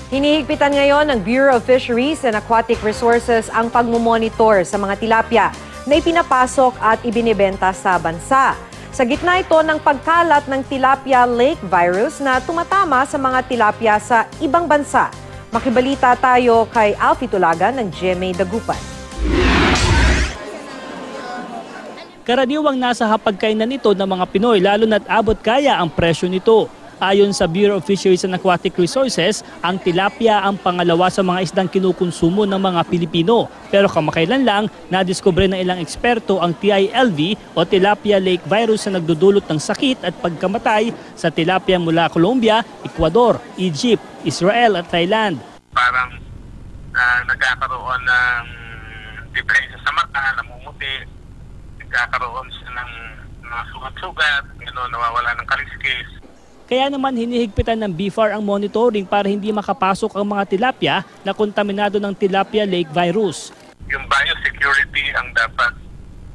Hinihigpitan ngayon ng Bureau of Fisheries and Aquatic Resources ang pagmumonitor sa mga tilapia na ipinapasok at ibinibenta sa bansa. Sa gitna ito ng pagkalat ng tilapia lake virus na tumatama sa mga tilapia sa ibang bansa. Makibalita tayo kay Alfie Tulagan ng GMA Dagupan. Karaniwang nasa hapagkainan ito ng mga Pinoy lalo na't abot kaya ang presyo nito. Ayon sa Bureau of Fisheries and Aquatic Resources, ang tilapia ang pangalawa sa mga isdang kinukonsumo ng mga Pilipino. Pero kamakailan lang, nadiskubre ng ilang eksperto ang TILV o Tilapia Lake Virus na nagdudulot ng sakit at pagkamatay sa tilapia mula Colombia, Ecuador, Egypt, Israel at Thailand. Parang nagkakaroon ng diferensya sa mata, namumuti, nagkakaroon siya ng mga sugat-sugat, nawawala ng kaliskis. Kaya naman hinihigpitan ng BFAR ang monitoring para hindi makapasok ang mga tilapia na kontaminado ng Tilapia Lake Virus. Yung biosecurity ang dapat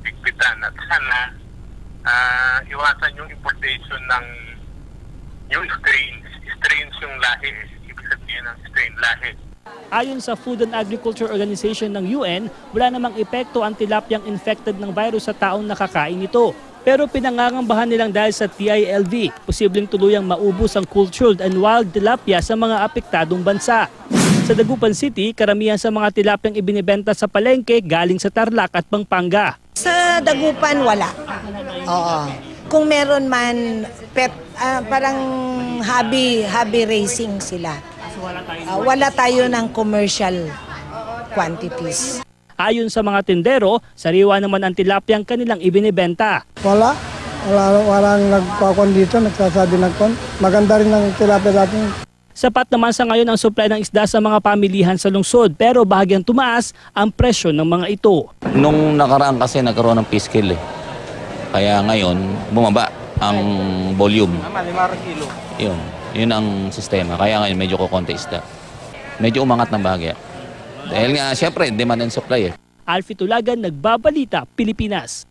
higpitan at sana iwasan yung importation ng new strains. Strains yung lahi, ibig sabihin ng strain lahi. Ayon sa Food and Agriculture Organization ng UN, wala namang epekto ang tilapyang infected ng virus sa taong nakakain nito. Pero pinangangambahan nilang dahil sa TILV, posibleng tuluyang maubos ang cultured and wild tilapia sa mga apektadong bansa. Sa Dagupan City, karamihan sa mga tilapyang ibinibenta sa palengke galing sa Tarlac at Pampanga. Sa Dagupan, wala. Oo. Kung meron man, parang hobby racing sila. Wala tayo ng commercial quantities. Ayon sa mga tindero, sariwa naman ang tilapyang kanilang ibinibenta. Walang nagpakon dito, nagsasabi nagpon. Maganda rin ang tilapia natin. Sapat naman sa ngayon ang supply ng isda sa mga pamilihan sa lungsod, pero bahagyang tumaas ang presyo ng mga ito. Nung nakaraan kasi nagkaroon ng fish kill eh. Kaya ngayon bumaba ang volume. 5 kilo. Yun ang sistema. Kaya ngayon medyo kukonti isda. Medyo umangat ng bahagya. Dahil nga, siyempre, demand and supply eh. Alfie Tulagan, Nagbabalita, Pilipinas.